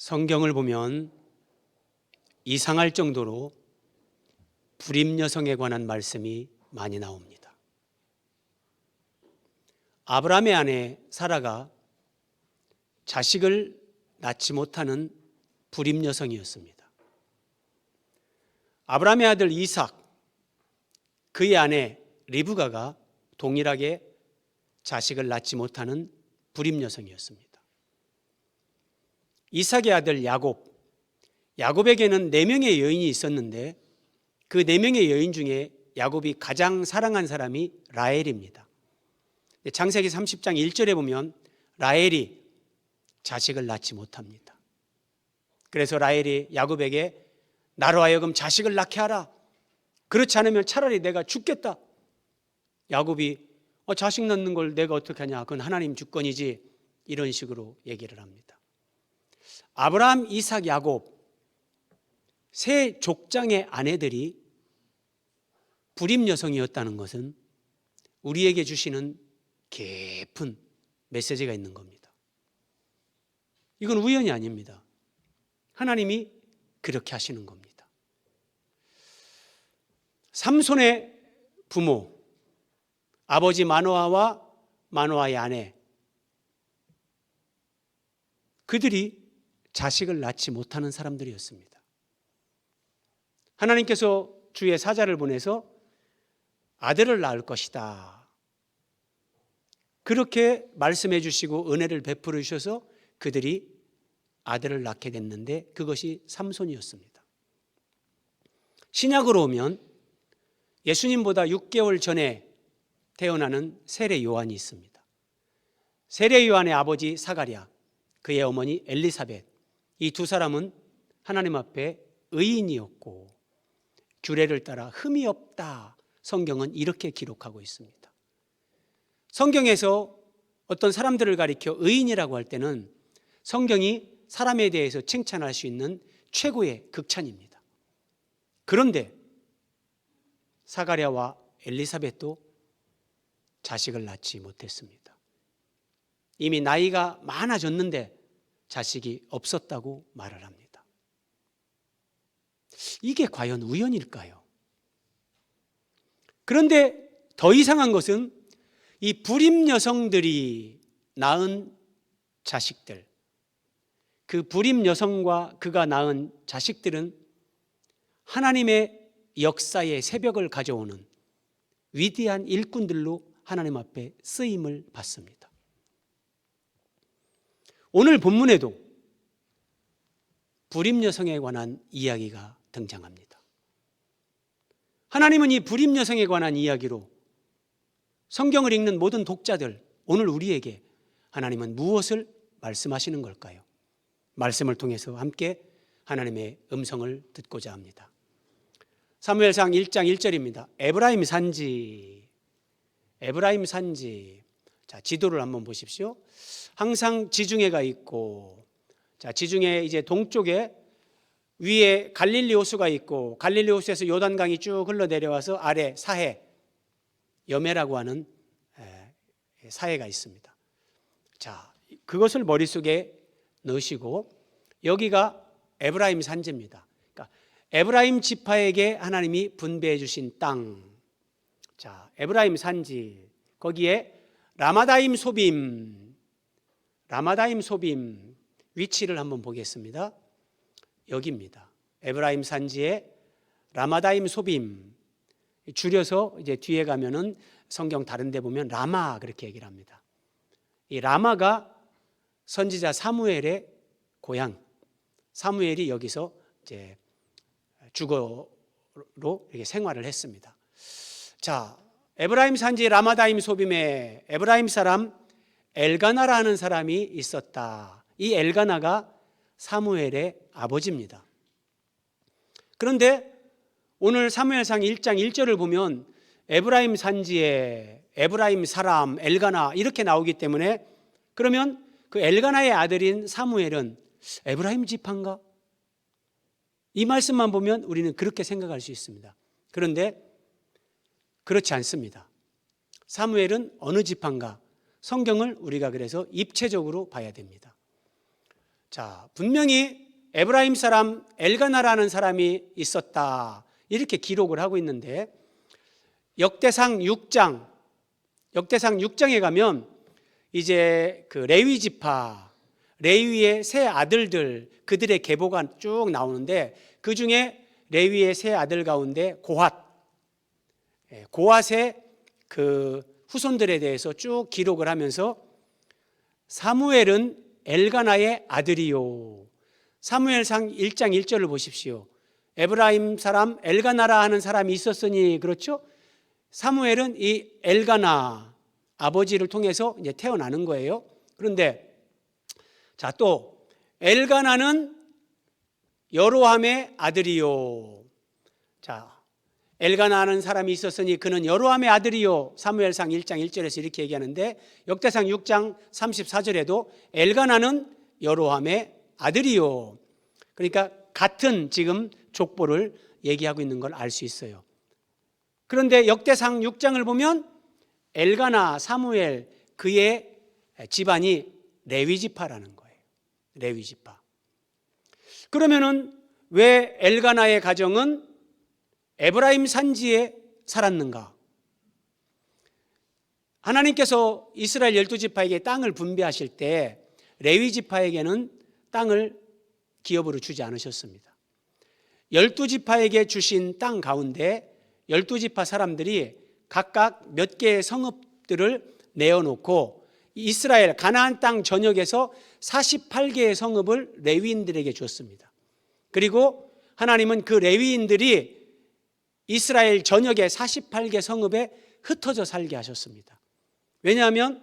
성경을 보면 이상할 정도로 불임 여성에 관한 말씀이 많이 나옵니다. 아브라함의 아내 사라가 자식을 낳지 못하는 불임 여성이었습니다. 아브라함의 아들 이삭, 그의 아내 리브가가 동일하게 자식을 낳지 못하는 불임 여성이었습니다. 이삭의 아들 야곱에게는 4명의 여인이 있었는데 그 4명의 여인 중에 야곱이 가장 사랑한 사람이 라헬입니다. 창세기 30장 1절에 보면 라헬이 자식을 낳지 못합니다. 그래서 라헬이 야곱에게 나로 하여금 자식을 낳게 하라. 그렇지 않으면 차라리 내가 죽겠다. 야곱이 자식 낳는 걸 내가 어떻게 하냐, 그건 하나님 주권이지, 이런 식으로 얘기를 합니다. 아브라함, 이삭, 야곱 세 족장의 아내들이 불임 여성이었다는 것은 우리에게 주시는 깊은 메시지가 있는 겁니다. 이건 우연이 아닙니다. 하나님이 그렇게 하시는 겁니다. 삼손의 부모, 아버지 마노아와 마노아의 아내, 그들이 자식을 낳지 못하는 사람들이었습니다. 하나님께서 주의 사자를 보내서 아들을 낳을 것이다, 그렇게 말씀해 주시고 은혜를 베풀어 주셔서 그들이 아들을 낳게 됐는데 그것이 삼손이었습니다. 신약으로 오면 예수님보다 6개월 전에 태어나는 세례 요한이 있습니다. 세례 요한의 아버지 사가랴, 그의 어머니 엘리사벳, 이 두 사람은 하나님 앞에 의인이었고 규례를 따라 흠이 없다, 성경은 이렇게 기록하고 있습니다. 성경에서 어떤 사람들을 가리켜 의인이라고 할 때는 성경이 사람에 대해서 칭찬할 수 있는 최고의 극찬입니다. 그런데 사가랴와 엘리사벳도 자식을 낳지 못했습니다. 이미 나이가 많아졌는데 자식이 없었다고 말을 합니다. 이게 과연 우연일까요? 그런데 더 이상한 것은 이 불임 여성들이 낳은 자식들, 그 불임 여성과 그가 낳은 자식들은 하나님의 역사의 새벽을 가져오는 위대한 일꾼들로 하나님 앞에 쓰임을 받습니다. 오늘 본문에도 불임 여성에 관한 이야기가 등장합니다. 하나님은 이 불임 여성에 관한 이야기로 성경을 읽는 모든 독자들, 오늘 우리에게 하나님은 무엇을 말씀하시는 걸까요? 말씀을 통해서 함께 하나님의 음성을 듣고자 합니다. 사무엘상 1장 1절입니다. 에브라임 산지. 자, 지도를 한번 보십시오. 항상 지중해가 있고, 자, 지중해 이제 동쪽에 위에 갈릴리 호수가 있고, 갈릴리 호수에서 요단강이 쭉 흘러 내려와서 아래 사해, 여매라고 하는 사해가 있습니다. 자, 그것을 머릿속에 넣으시고, 여기가 에브라임 산지입니다. 그러니까 에브라임 지파에게 하나님이 분배해 주신 땅. 자, 에브라임 산지, 거기에 라마다임 소빔 위치를 한번 보겠습니다. 여기입니다. 에브라임 산지에 라마다임 소빔, 줄여서 이제 뒤에 가면은 성경 다른 데 보면 라마 그렇게 얘기를 합니다. 이 라마가 선지자 사무엘의 고향, 사무엘이 여기서 이제 주거로 이렇게 생활을 했습니다. 자, 에브라임 산지 라마다임 소빔에 에브라임 사람 엘가나라 하는 사람이 있었다. 이 엘가나가 사무엘의 아버지입니다. 그런데 오늘 사무엘상 1장 1절을 보면 에브라임 산지에 에브라임 사람 엘가나 이렇게 나오기 때문에, 그러면 그 엘가나의 아들인 사무엘은 에브라임 지파인가? 이 말씀만 보면 우리는 그렇게 생각할 수 있습니다. 그런데 그렇지 않습니다. 사무엘은 어느 지파인가? 성경을 우리가 그래서 입체적으로 봐야 됩니다. 자, 분명히 에브라임 사람 엘가나라는 사람이 있었다, 이렇게 기록을 하고 있는데, 역대상 6장에 가면 이제 그 레위 지파, 레위의 세 아들들, 그들의 계보가 쭉 나오는데, 그 중에 레위의 세 아들 가운데 고핫의 그 후손들에 대해서 쭉 기록을 하면서 사무엘은 엘가나의 아들이요. 사무엘상 1장 1절을 보십시오. 에브라임 사람 엘가나라 하는 사람이 있었으니, 그렇죠? 사무엘은 이 엘가나 아버지를 통해서 이제 태어나는 거예요. 그런데 자, 또 엘가나는 여로함의 아들이요. 자, 엘가나 하는 사람이 있었으니 그는 여로함의 아들이요. 사무엘상 1장 1절에서 이렇게 얘기하는데, 역대상 6장 34절에도 엘가나는 여로함의 아들이요. 그러니까 같은 지금 족보를 얘기하고 있는 걸 알 수 있어요. 그런데 역대상 6장을 보면 엘가나, 사무엘, 그의 집안이 레위 지파라는 거예요. 레위 지파. 그러면은 왜 엘가나의 가정은 에브라임 산지에 살았는가? 하나님께서 이스라엘 12지파에게 땅을 분배하실 때 레위 지파에게는 땅을 기업으로 주지 않으셨습니다. 12지파에게 주신 땅 가운데 12지파 사람들이 각각 몇 개의 성읍들을 내어놓고 이스라엘 가나안 땅 전역에서 48개의 성읍을 레위인들에게 줬습니다. 그리고 하나님은 그 레위인들이 이스라엘 전역의 48개 성읍에 흩어져 살게 하셨습니다. 왜냐하면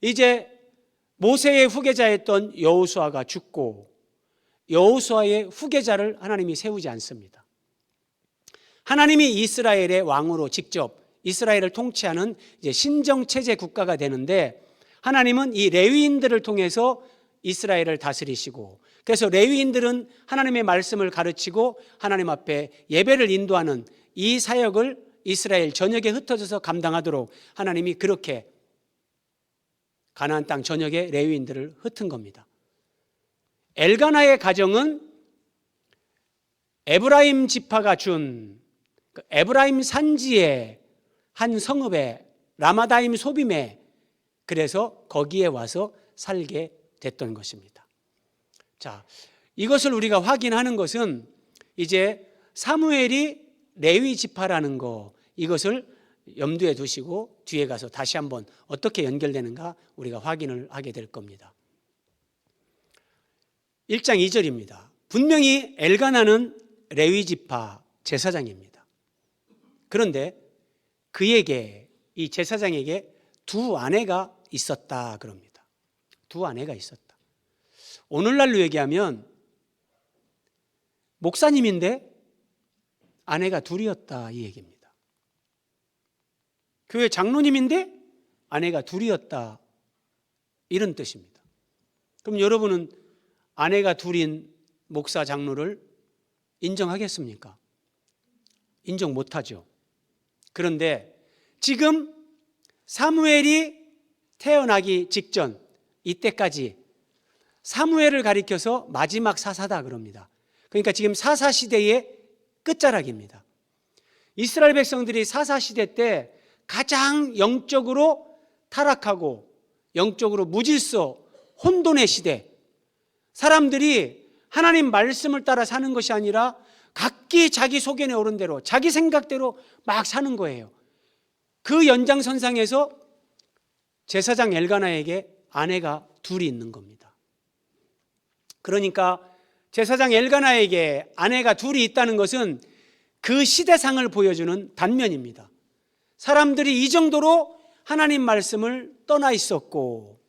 이제 모세의 후계자였던 여호수아가 죽고 여호수아의 후계자를 하나님이 세우지 않습니다. 하나님이 이스라엘의 왕으로 직접 이스라엘을 통치하는 이제 신정체제 국가가 되는데, 하나님은 이 레위인들을 통해서 이스라엘을 다스리시고, 그래서 레위인들은 하나님의 말씀을 가르치고 하나님 앞에 예배를 인도하는 이 사역을 이스라엘 전역에 흩어져서 감당하도록 하나님이 그렇게 가나안 땅 전역에 레위인들을 흩은 겁니다. 엘가나의 가정은 에브라임 지파가 준 에브라임 산지의 한 성읍에 라마다임 소빔에, 그래서 거기에 와서 살게 됐던 것입니다. 자, 이것을 우리가 확인하는 것은 이제 사무엘이 레위 지파라는 거, 이것을 염두에 두시고 뒤에 가서 다시 한번 어떻게 연결되는가 우리가 확인을 하게 될 겁니다. 1장 2절입니다. 분명히 엘가나는 레위 지파 제사장입니다. 그런데 그에게, 이 제사장에게 두 아내가 있었다 그럽니다. 두 아내가 있었다. 오늘날로 얘기하면 목사님인데 아내가 둘이었다, 이 얘기입니다. 교회 장로님인데 아내가 둘이었다, 이런 뜻입니다. 그럼 여러분은 아내가 둘인 목사 장로를 인정하겠습니까? 인정 못하죠. 그런데 지금 사무엘이 태어나기 직전 이때까지 사무엘을 가리켜서 마지막 사사다 그럽니다. 그러니까 지금 사사시대의 끝자락입니다. 이스라엘 백성들이 사사시대 때 가장 영적으로 타락하고 영적으로 무질서 혼돈의 시대, 사람들이 하나님 말씀을 따라 사는 것이 아니라 각기 자기 소견에 오른 대로 자기 생각대로 막 사는 거예요. 그 연장선상에서 제사장 엘가나에게 아내가 둘이 있는 겁니다. 그러니까 제사장 엘가나에게 아내가 둘이 있다는 것은 그 시대상을 보여주는 단면입니다. 사람들이 이 정도로 하나님 말씀을 떠나 있었고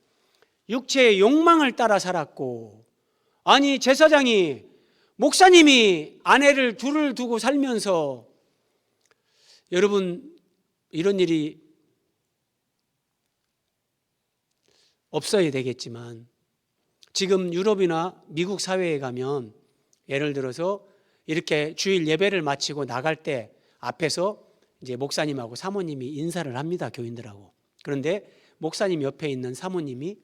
육체의 욕망을 따라 살았고, 아니 제사장이, 목사님이 아내를 둘을 두고 살면서, 여러분 이런 일이 없어야 되겠지만 지금 유럽이나 미국 사회에 가면 예를 들어서 이렇게 주일 예배를 마치고 나갈 때 앞에서 이제 목사님하고 사모님이 인사를 합니다, 교인들하고. 그런데 목사님 옆에 있는 사모님이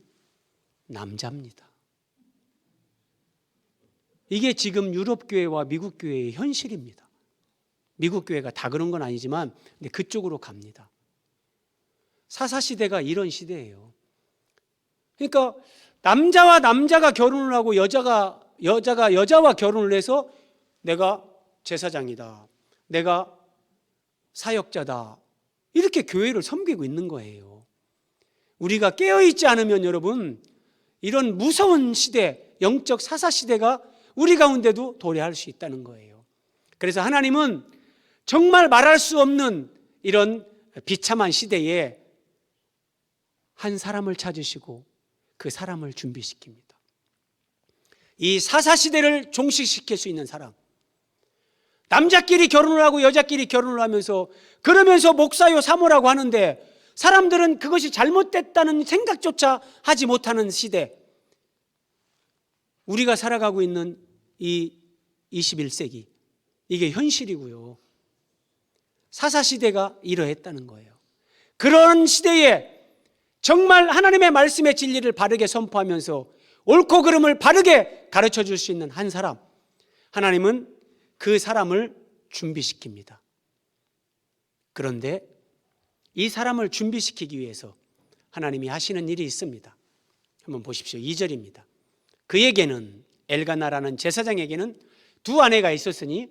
남자입니다. 이게 지금 유럽 교회와 미국 교회의 현실입니다. 미국 교회가 다 그런 건 아니지만 근데 그쪽으로 갑니다. 사사시대가 이런 시대예요. 그러니까 남자와 남자가 결혼을 하고 여자가 여자와 결혼을 해서 내가 제사장이다, 내가 사역자다, 이렇게 교회를 섬기고 있는 거예요. 우리가 깨어있지 않으면 여러분, 이런 무서운 시대, 영적 사사시대가 우리 가운데도 도래할 수 있다는 거예요. 그래서 하나님은 정말 말할 수 없는 이런 비참한 시대에 한 사람을 찾으시고 그 사람을 준비시킵니다. 이 사사시대를 종식시킬 수 있는 사람, 남자끼리 결혼을 하고 여자끼리 결혼을 하면서 그러면서 목사요 사모라고 하는데 사람들은 그것이 잘못됐다는 생각조차 하지 못하는 시대, 우리가 살아가고 있는 이 21세기, 이게 현실이고요. 사사시대가 이러했다는 거예요. 그런 시대에 정말 하나님의 말씀의 진리를 바르게 선포하면서 옳고 그름을 바르게 가르쳐 줄 수 있는 한 사람, 하나님은 그 사람을 준비시킵니다. 그런데 이 사람을 준비시키기 위해서 하나님이 하시는 일이 있습니다. 한번 보십시오. 2절입니다. 그에게는, 엘가나라는 제사장에게는 두 아내가 있었으니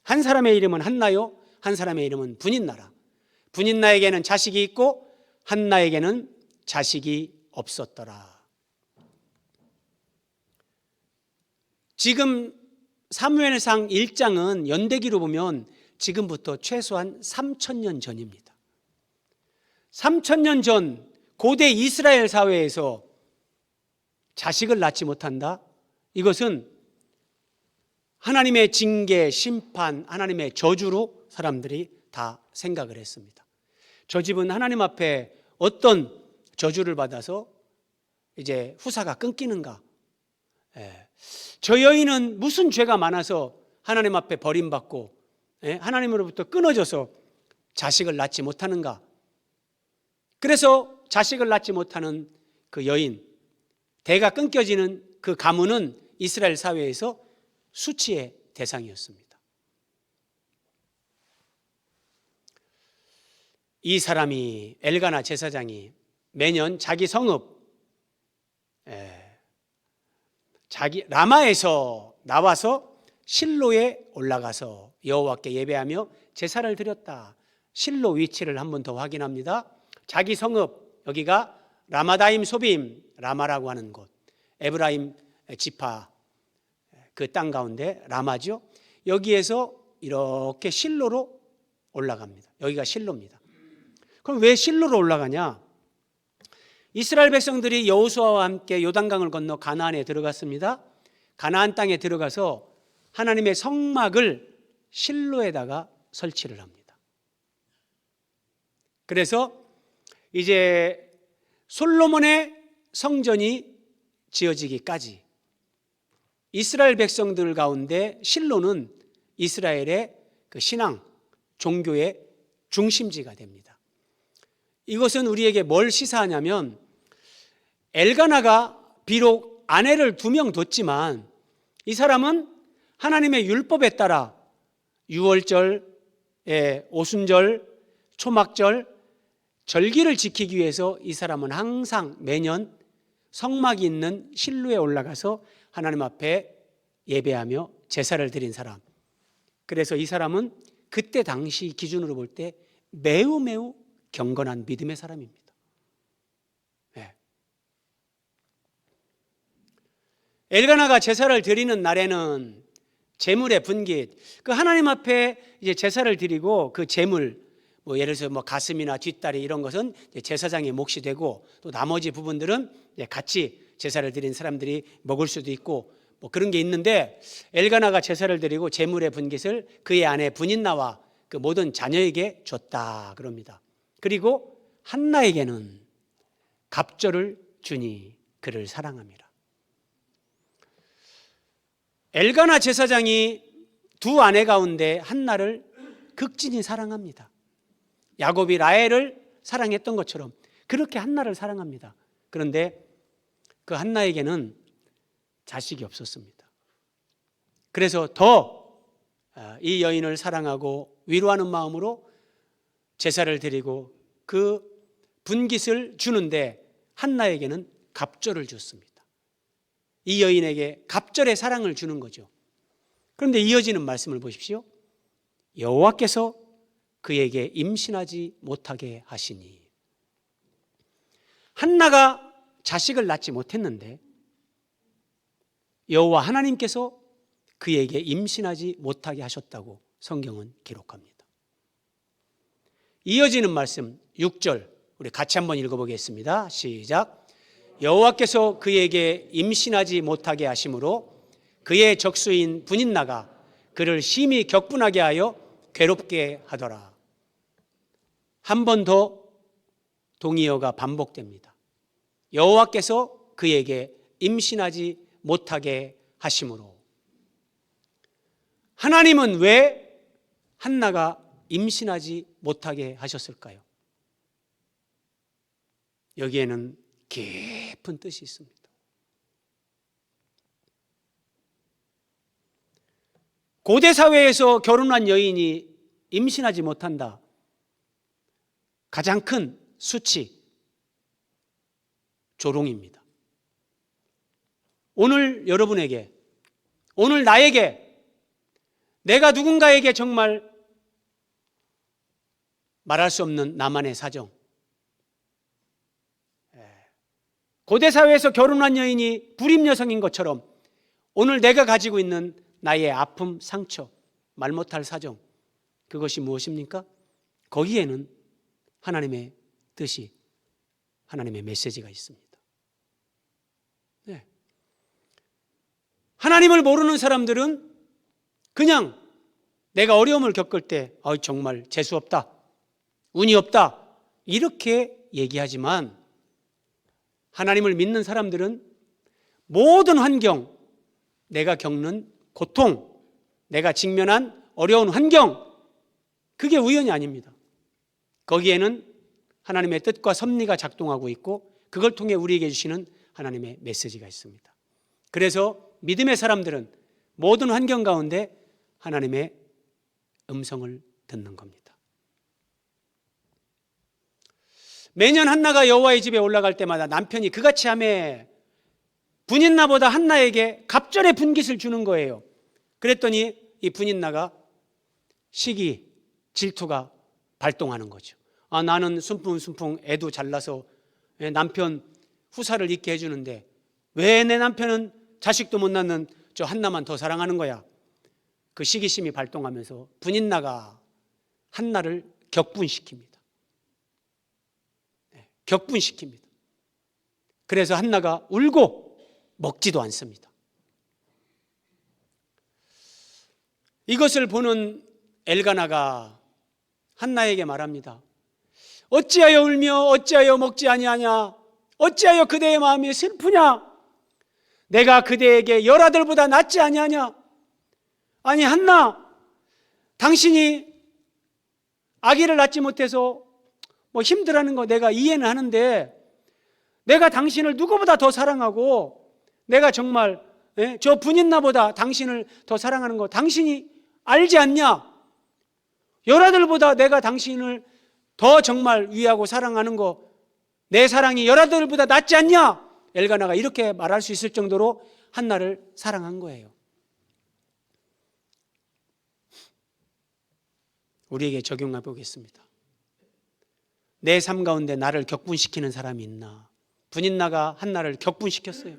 한 사람의 이름은 한나요, 한 사람의 이름은 분인나라. 분인나에게는 자식이 있고 한나에게는 자식이 없었더라. 지금 사무엘상 1장은 연대기로 보면 지금부터 최소한 3000년 전입니다. 3000년 전 고대 이스라엘 사회에서 자식을 낳지 못한다? 이것은 하나님의 징계, 심판, 하나님의 저주로 사람들이 다 생각을 했습니다. 저 집은 하나님 앞에 어떤 저주를 받아서 이제 후사가 끊기는가? 저 여인은 무슨 죄가 많아서 하나님 앞에 버림받고 하나님으로부터 끊어져서 자식을 낳지 못하는가? 그래서 자식을 낳지 못하는 그 여인, 대가 끊겨지는 그 가문은 이스라엘 사회에서 수치의 대상이었습니다. 이 사람이, 엘가나 제사장이 매년 자기 성읍 라마에서 나와서 실로에 올라가서 여호와께 예배하며 제사를 드렸다. 실로 위치를 한 번 더 확인합니다. 자기 성읍, 여기가 라마다임 소빔, 라마라고 하는 곳, 에브라임 지파 그 땅 가운데 라마죠. 여기에서 이렇게 실로로 올라갑니다. 여기가 실로입니다. 그럼 왜 실로로 올라가냐? 이스라엘 백성들이 여호수아와 함께 요단강을 건너 가나안에 들어갔습니다. 가나안 땅에 들어가서 하나님의 성막을 실로에다가 설치를 합니다. 그래서 이제 솔로몬의 성전이 지어지기까지 이스라엘 백성들 가운데 실로는 이스라엘의 그 신앙, 종교의 중심지가 됩니다. 이것은 우리에게 뭘 시사하냐면, 엘가나가 비록 아내를 2명 뒀지만 이 사람은 하나님의 율법에 따라 유월절, 오순절, 초막절, 절기를 지키기 위해서 이 사람은 항상 매년 성막이 있는 실로에 올라가서 하나님 앞에 예배하며 제사를 드린 사람. 그래서 이 사람은 그때 당시 기준으로 볼 때 매우 경건한 믿음의 사람입니다. 엘가나가 제사를 드리는 날에는 제물의 분깃, 그 하나님 앞에 이제 제사를 드리고 그 제물, 예를 들어서 가슴이나 뒷다리 이런 것은 제사장의 몫이 되고, 또 나머지 부분들은 같이 제사를 드린 사람들이 먹을 수도 있고 그런 게 있는데, 엘가나가 제사를 드리고 제물의 분깃을 그의 아내 분인나와 그 모든 자녀에게 줬다 그럽니다. 그리고 한나에게는 갑절을 주니 그를 사랑함이라. 엘가나 제사장이 두 아내 가운데 한나를 극진히 사랑합니다. 야곱이 라헬을 사랑했던 것처럼 그렇게 한나를 사랑합니다. 그런데 그 한나에게는 자식이 없었습니다. 그래서 더 이 여인을 사랑하고 위로하는 마음으로 제사를 드리고 그 분깃을 주는데 한나에게는 갑절을 줬습니다. 이 여인에게 갑절의 사랑을 주는 거죠. 그런데 이어지는 말씀을 보십시오. 여호와께서 그에게 임신하지 못하게 하시니. 한나가 자식을 낳지 못했는데 여호와 하나님께서 그에게 임신하지 못하게 하셨다고 성경은 기록합니다. 이어지는 말씀 6절 우리 같이 한번 읽어보겠습니다. 시작. 여호와께서 그에게 임신하지 못하게 하심으로 그의 적수인 분인나가 그를 심히 격분하게 하여 괴롭게 하더라. 한 번 더 동의어가 반복됩니다. 여호와께서 그에게 임신하지 못하게 하심으로. 하나님은 왜 한나가 임신하지 못하게 하셨을까요? 여기에는 깊은 뜻이 있습니다. 고대 사회에서 결혼한 여인이 임신하지 못한다. 가장 큰 수치, 조롱입니다. 오늘 여러분에게, 오늘 나에게, 내가 누군가에게 정말 말할 수 없는 나만의 사정, 고대 사회에서 결혼한 여인이 불임 여성인 것처럼 오늘 내가 가지고 있는 나의 아픔, 상처, 말 못할 사정, 그것이 무엇입니까? 거기에는 하나님의 뜻이, 하나님의 메시지가 있습니다. 네. 하나님을 모르는 사람들은 그냥 내가 어려움을 겪을 때 정말 재수 없다, 운이 없다 이렇게 얘기하지만 하나님을 믿는 사람들은 모든 환경, 내가 겪는 고통, 내가 직면한 어려운 환경, 그게 우연이 아닙니다. 거기에는 하나님의 뜻과 섭리가 작동하고 있고 그걸 통해 우리에게 주시는 하나님의 메시지가 있습니다. 그래서 믿음의 사람들은 모든 환경 가운데 하나님의 음성을 듣는 겁니다. 매년 한나가 여호와의 집에 올라갈 때마다 남편이 그같이 하매 분인나보다 한나에게 갑절의 분깃을 주는 거예요. 그랬더니 이 분인나가 시기, 질투가 발동하는 거죠. 나는 순풍순풍 애도 잘나서 남편 후사를 있게 해주는데 왜 내 남편은 자식도 못 낳는 저 한나만 더 사랑하는 거야. 그 시기심이 발동하면서 분인나가 한나를 격분시킵니다. 격분시킵니다. 그래서 한나가 울고 먹지도 않습니다. 이것을 보는 엘가나가 한나에게 말합니다. 어찌하여 울며 어찌하여 먹지 아니하냐? 어찌하여 그대의 마음이 슬프냐? 내가 그대에게 열아들보다 낫지 아니하냐? 아니 한나, 당신이 아기를 낳지 못해서 힘들어하는 거 내가 이해는 하는데 내가 당신을 누구보다 더 사랑하고 내가 정말 저 분인나보다 당신을 더 사랑하는 거 당신이 알지 않냐? 열아들보다 내가 당신을 더 정말 위하고 사랑하는 거 내 사랑이 열아들보다 낫지 않냐? 엘가나가 이렇게 말할 수 있을 정도로 한나를 사랑한 거예요. 우리에게 적용해 보겠습니다. 내 삶 가운데 나를 격분시키는 사람이 있나? 분인나가 한나를 격분시켰어요.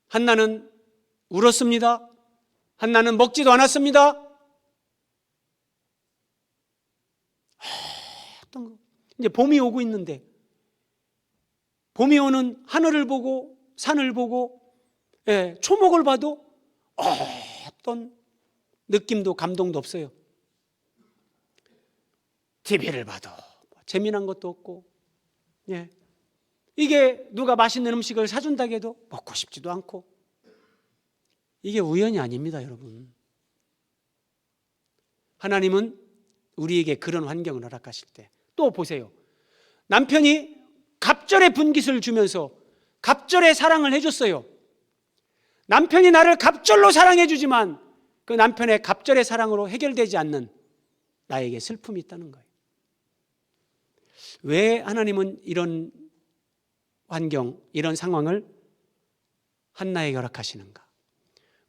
한나는 울었습니다. 한나는 먹지도 않았습니다. 어떤 거? 이제 봄이 오고 있는데 봄이 오는 하늘을 보고 산을 보고 초목을 봐도 어떤 느낌도 감동도 없어요. TV를 봐도 재미난 것도 없고 이게 누가 맛있는 음식을 사준다고 해도 먹고 싶지도 않고 이게 우연이 아닙니다, 여러분. 하나님은 우리에게 그런 환경을 허락하실 때 또 보세요. 남편이 갑절의 분깃을 주면서 갑절의 사랑을 해줬어요. 남편이 나를 갑절로 사랑해 주지만 그 남편의 갑절의 사랑으로 해결되지 않는 나에게 슬픔이 있다는 거예요. 왜 하나님은 이런 환경, 이런 상황을 한나에게 허락하시는가?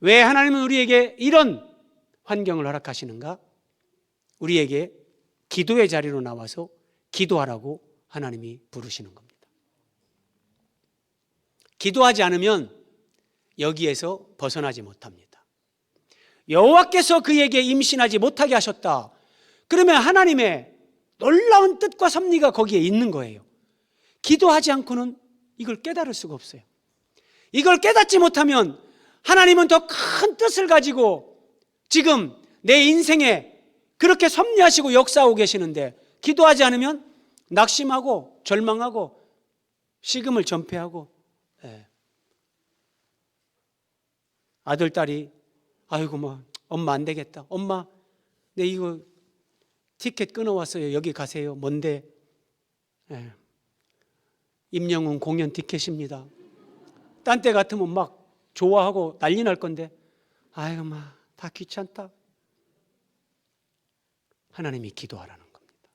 왜 하나님은 우리에게 이런 환경을 허락하시는가? 우리에게 기도의 자리로 나와서 기도하라고 하나님이 부르시는 겁니다. 기도하지 않으면 여기에서 벗어나지 못합니다. 여호와께서 그에게 임신하지 못하게 하셨다. 그러면 하나님의 놀라운 뜻과 섭리가 거기에 있는 거예요. 기도하지 않고는 이걸 깨달을 수가 없어요. 이걸 깨닫지 못하면 하나님은 더 큰 뜻을 가지고 지금 내 인생에 그렇게 섭리하시고 역사하고 계시는데 기도하지 않으면 낙심하고 절망하고 식음을 전폐하고, 아들, 딸이 아이고 뭐 엄마 안 되겠다. 엄마 내 이거 티켓 끊어왔어요. 여기 가세요. 뭔데? 임영웅 공연 티켓입니다. 딴 때 같으면 막 좋아하고 난리 날 건데 아이고 마 다 귀찮다. 하나님이 기도하라는 겁니다.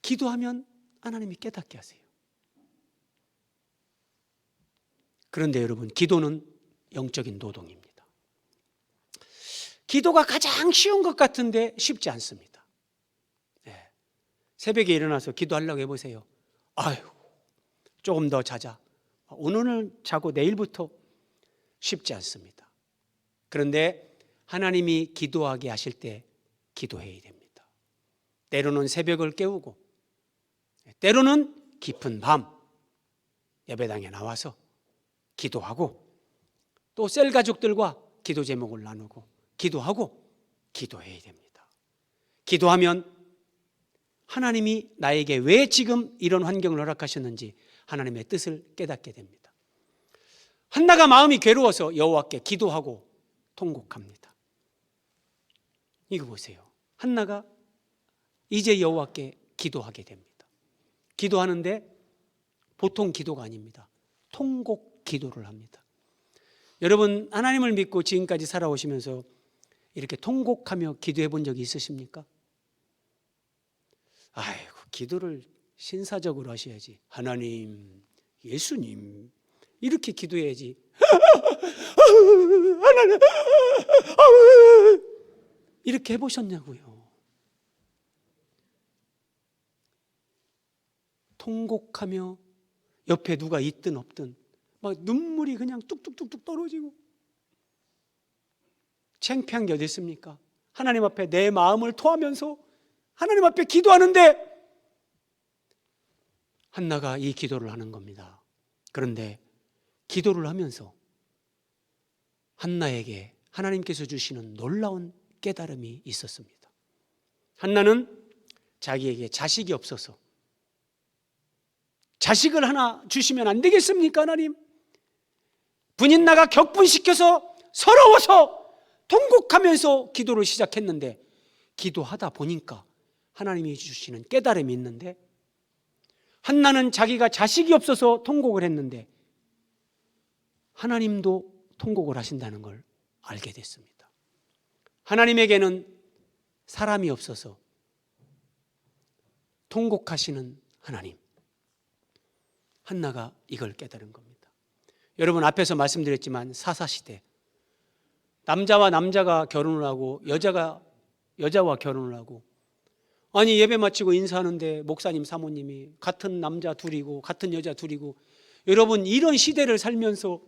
기도하면 하나님이 깨닫게 하세요. 그런데 여러분, 기도는 영적인 노동입니다. 기도가 가장 쉬운 것 같은데 쉽지 않습니다. 새벽에 일어나서 기도하려고 해보세요. 아유, 조금 더 자자. 오늘은 자고 내일부터 쉽지 않습니다. 그런데 하나님이 기도하게 하실 때 기도해야 됩니다. 때로는 새벽을 깨우고 때로는 깊은 밤 예배당에 나와서 기도하고 또 셀 가족들과 기도 제목을 나누고 기도하고 기도해야 됩니다. 기도하면 하나님이 나에게 왜 지금 이런 환경을 허락하셨는지 하나님의 뜻을 깨닫게 됩니다. 한나가 마음이 괴로워서 여호와께 기도하고 통곡합니다. 이거 보세요. 한나가 이제 여호와께 기도하게 됩니다. 기도하는데 보통 기도가 아닙니다. 통곡 기도를 합니다. 여러분, 하나님을 믿고 지금까지 살아오시면서 이렇게 통곡하며 기도해 본 적이 있으십니까? 아이고, 기도를 신사적으로 하셔야지. 하나님, 예수님 이렇게 기도해야지. 하나님, 이렇게 해보셨냐고요. 통곡하며 옆에 누가 있든 없든 막 눈물이 그냥 뚝뚝뚝뚝 떨어지고 창피한 게 어디 있습니까? 하나님 앞에 내 마음을 토하면서 하나님 앞에 기도하는데 한나가 이 기도를 하는 겁니다. 그런데 기도를 하면서 한나에게 하나님께서 주시는 놀라운 깨달음이 있었습니다. 한나는 자기에게 자식이 없어서 자식을 하나 주시면 안 되겠습니까, 하나님? 분인 나가 격분시켜서 서러워서 통곡하면서 기도를 시작했는데 기도하다 보니까 하나님이 주시는 깨달음이 있는데 한나는 자기가 자식이 없어서 통곡을 했는데 하나님도 통곡을 하신다는 걸 알게 됐습니다. 하나님에게는 사람이 없어서 통곡하시는 하나님. 한나가 이걸 깨달은 겁니다. 여러분, 앞에서 말씀드렸지만 사사시대 남자와 남자가 결혼을 하고 여자가 여자와 결혼을 하고, 아니 예배 마치고 인사하는데 목사님 사모님이 같은 남자 둘이고 같은 여자 둘이고, 여러분 이런 시대를 살면서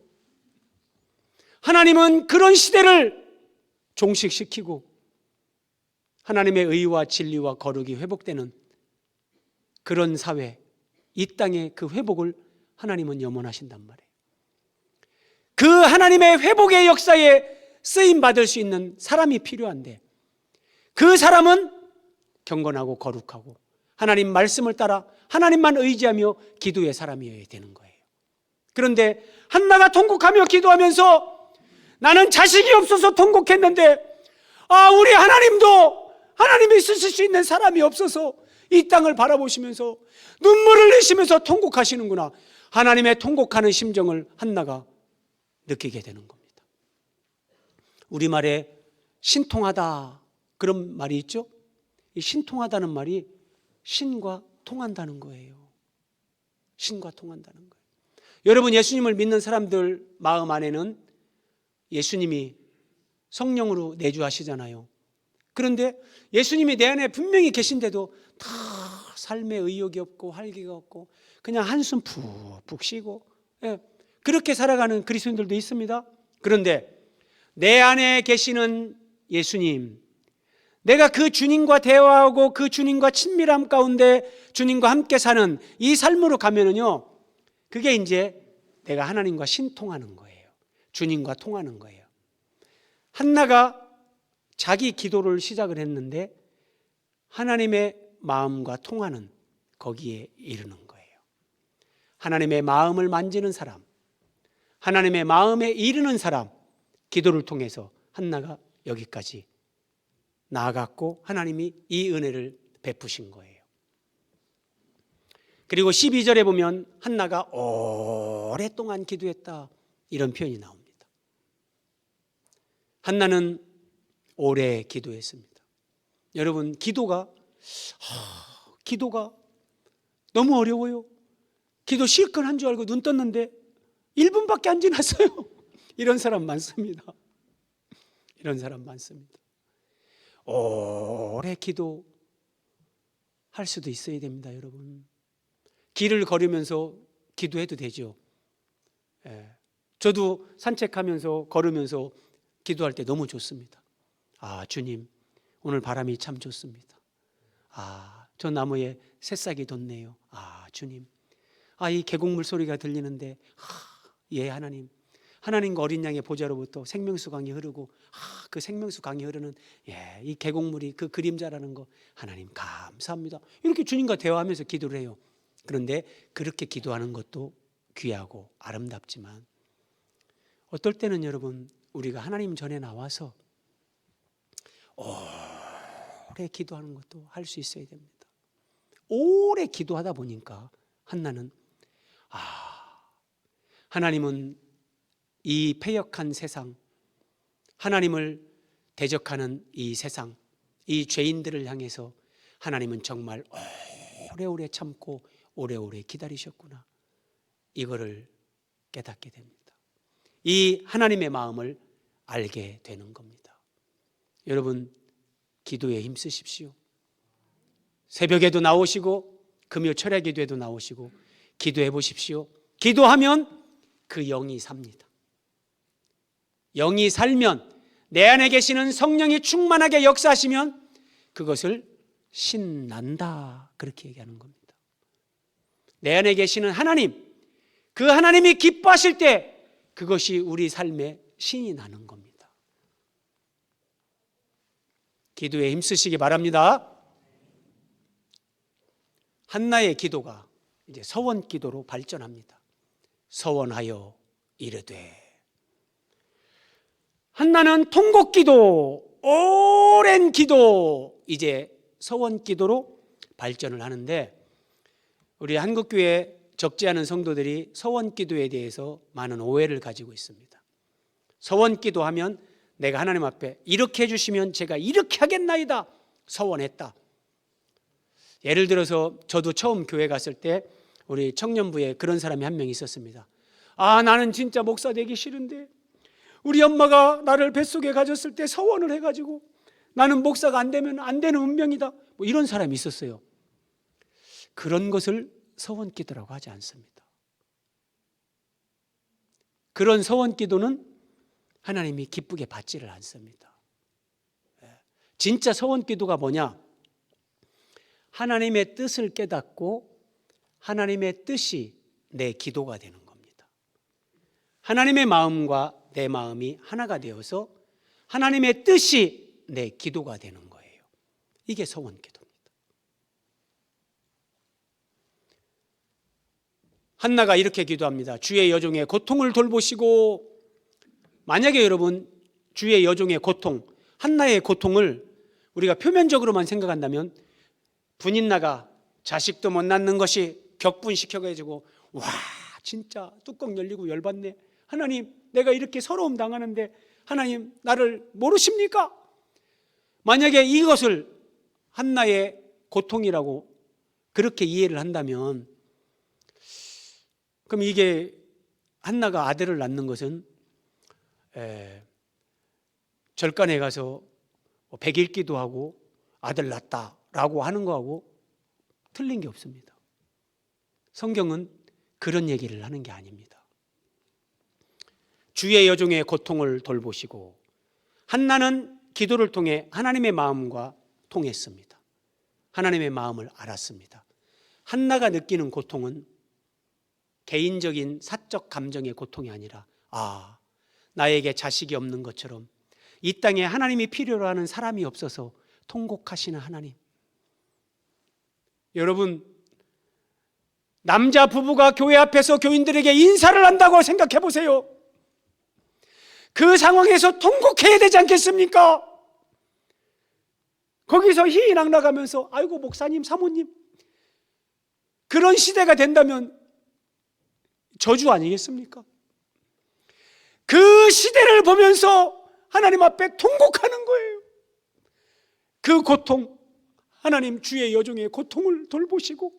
하나님은 그런 시대를 종식시키고 하나님의 의와 진리와 거룩이 회복되는 그런 사회, 이 땅의 그 회복을 하나님은 염원하신단 말이에요. 그 하나님의 회복의 역사에 쓰임받을 수 있는 사람이 필요한데 그 사람은 경건하고 거룩하고 하나님 말씀을 따라 하나님만 의지하며 기도의 사람이어야 되는 거예요. 그런데 한나가 통곡하며 기도하면서 나는 자식이 없어서 통곡했는데 우리 하나님도 하나님이 쓰실 수 있는 사람이 없어서 이 땅을 바라보시면서 눈물을 흘리시면서 통곡하시는구나. 하나님의 통곡하는 심정을 한나가 느끼게 되는 겁니다. 우리말에 신통하다 그런 말이 있죠. 이 신통하다는 말이 신과 통한다는 거예요. 신과 통한다는 거예요. 여러분, 예수님을 믿는 사람들 마음 안에는 예수님이 성령으로 내주하시잖아요. 그런데 예수님이 내 안에 분명히 계신데도 다 삶에 의욕이 없고 활기가 없고 그냥 한숨 푹푹 쉬고, 그렇게 살아가는 그리스도인들도 있습니다. 그런데 내 안에 계시는 예수님, 내가 그 주님과 대화하고 그 주님과 친밀함 가운데 주님과 함께 사는 이 삶으로 가면은요, 그게 이제 내가 하나님과 신통하는 거예요. 주님과 통하는 거예요. 한나가 자기 기도를 시작을 했는데 하나님의 마음과 통하는 거기에 이르는 거예요. 하나님의 마음을 만지는 사람, 하나님의 마음에 이르는 사람, 기도를 통해서 한나가 여기까지 나아갔고 하나님이 이 은혜를 베푸신 거예요. 그리고 12절에 보면 한나가 오랫동안 기도했다 이런 표현이 나옵니다. 한나는 오래 기도했습니다. 여러분, 기도가 너무 어려워요. 기도 실컷 한 줄 알고 눈 떴는데 1분밖에 안 지났어요. 이런 사람 많습니다. 이런 사람 많습니다. 오래 기도할 수도 있어야 됩니다, 여러분. 길을 걸으면서 기도해도 되죠. 저도 산책하면서 걸으면서 기도할 때 너무 좋습니다. 주님, 오늘 바람이 참 좋습니다. 저 나무에 새싹이 돋네요. 주님, 이 계곡물 소리가 들리는데 예, 하나님과 어린 양의 보좌로부터 생명수 강이 흐르고 그 생명수 강이 흐르는 이 계곡물이 그 그림자라는 거 하나님 감사합니다. 이렇게 주님과 대화하면서 기도를 해요. 그런데 그렇게 기도하는 것도 귀하고 아름답지만 어떨 때는 여러분, 우리가 하나님 전에 나와서 오래 기도하는 것도 할 수 있어야 됩니다. 오래 기도하다 보니까 한나는 하나님은 이 패역한 세상, 하나님을 대적하는 이 세상, 이 죄인들을 향해서 하나님은 정말 오래오래 참고 오래오래 기다리셨구나, 이거를 깨닫게 됩니다. 이 하나님의 마음을 알게 되는 겁니다. 여러분, 기도에 힘쓰십시오. 새벽에도 나오시고 금요 철야 기도에도 나오시고 기도해 보십시오. 기도하면 그 영이 삽니다. 영이 살면, 내 안에 계시는 성령이 충만하게 역사하시면 그것을 신난다, 그렇게 얘기하는 겁니다. 내 안에 계시는 하나님, 그 하나님이 기뻐하실 때 그것이 우리 삶에 신이 나는 겁니다. 기도에 힘쓰시기 바랍니다. 한나의 기도가 이제 서원 기도로 발전합니다. 서원하여 이르되. 한나는 통곡 기도, 오랜 기도, 이제 서원 기도로 발전을 하는데, 우리 한국교회 적지 않은 성도들이 서원 기도에 대해서 많은 오해를 가지고 있습니다. 서원 기도하면 내가 하나님 앞에 이렇게 해주시면 제가 이렇게 하겠나이다, 서원했다. 예를 들어서 저도 처음 교회 갔을 때 우리 청년부에 그런 사람이 한 명 있었습니다. 나는 진짜 목사 되기 싫은데 우리 엄마가 나를 뱃속에 가졌을 때 서원을 해가지고 나는 목사가 안 되면 안 되는 운명이다, 이런 사람이 있었어요. 그런 것을 서원 기도라고 하지 않습니다. 그런 서원 기도는 하나님이 기쁘게 받지를 않습니다. 진짜 서원 기도가 뭐냐? 하나님의 뜻을 깨닫고 하나님의 뜻이 내 기도가 되는 겁니다. 하나님의 마음과 내 마음이 하나가 되어서 하나님의 뜻이 내 기도가 되는 거예요. 이게 서원 기도입니다. 한나가 이렇게 기도합니다. 주의 여종의 고통을 돌보시고. 만약에 여러분, 주의 여종의 고통, 한나의 고통을 우리가 표면적으로만 생각한다면, 분인나가 자식도 못 낳는 것이 격분시켜가지고 진짜 뚜껑 열리고 열받네, 하나님 내가 이렇게 서러움 당하는데 하나님 나를 모르십니까? 만약에 이것을 한나의 고통이라고 그렇게 이해를 한다면, 그럼 이게 한나가 아들을 낳는 것은 절간에 가서 100일 기도하고 아들 낳았다라고 하는 거하고 틀린 게 없습니다. 성경은 그런 얘기를 하는 게 아닙니다. 주의 여종의 고통을 돌보시고 한나는 기도를 통해 하나님의 마음과 통했습니다. 하나님의 마음을 알았습니다. 한나가 느끼는 고통은 개인적인 사적 감정의 고통이 아니라, 나에게 자식이 없는 것처럼 이 땅에 하나님이 필요로 하는 사람이 없어서 통곡하시는 하나님. 여러분, 남자 부부가 교회 앞에서 교인들에게 인사를 한다고 생각해 보세요. 그 상황에서 통곡해야 되지 않겠습니까? 거기서 희희낙 나가면서 아이고 목사님, 사모님, 그런 시대가 된다면 저주 아니겠습니까? 그 시대를 보면서 하나님 앞에 통곡하는 거예요. 그 고통, 하나님 주의 여종의 고통을 돌보시고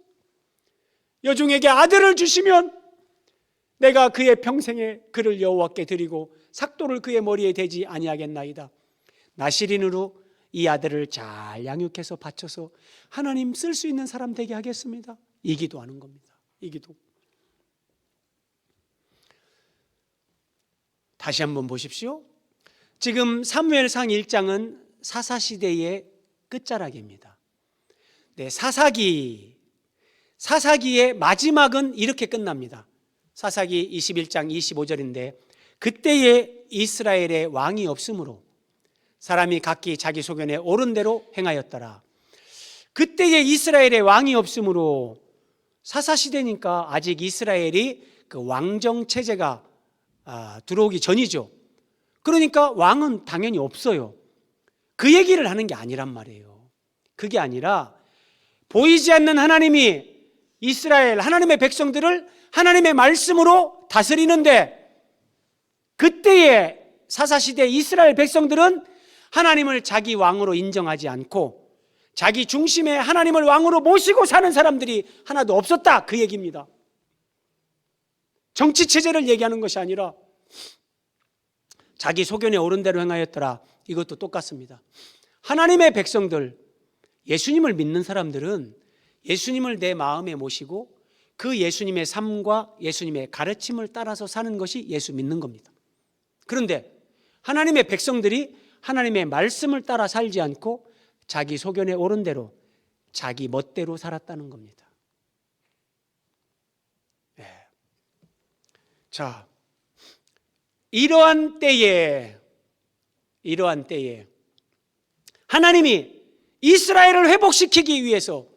여종에게 아들을 주시면 내가 그의 평생에 그를 여호와께 드리고 삭도를 그의 머리에 대지 아니하겠나이다. 나시린으로 이 아들을 잘 양육해서 바쳐서 하나님 쓸 수 있는 사람 되게 하겠습니다. 이 기도하는 겁니다. 이 기도. 다시 한번 보십시오. 지금 사무엘상 1장은 사사시대의 끝자락입니다. 사사기의 마지막은 이렇게 끝납니다. 사사기 21장 25절인데 그때에 이스라엘에 왕이 없으므로 사람이 각기 자기 소견에 옳은 대로 행하였더라. 그때에 이스라엘에 왕이 없으므로, 사사시대니까 아직 이스라엘이 그 왕정 체제가 들어오기 전이죠. 그러니까 왕은 당연히 없어요. 그 얘기를 하는 게 아니란 말이에요. 그게 아니라 보이지 않는 하나님이 이스라엘 하나님의 백성들을 하나님의 말씀으로 다스리는데, 그때의 사사시대 이스라엘 백성들은 하나님을 자기 왕으로 인정하지 않고 자기 중심에 하나님을 왕으로 모시고 사는 사람들이 하나도 없었다, 그 얘기입니다. 정치 체제를 얘기하는 것이 아니라 자기 소견에 옳은 대로 행하였더라. 이것도 똑같습니다. 하나님의 백성들, 예수님을 믿는 사람들은 예수님을 내 마음에 모시고 그 예수님의 삶과 예수님의 가르침을 따라서 사는 것이 예수 믿는 겁니다. 그런데 하나님의 백성들이 하나님의 말씀을 따라 살지 않고 자기 소견에 옳은 대로 자기 멋대로 살았다는 겁니다. 자, 이러한 때에 하나님이 이스라엘을 회복시키기 위해서,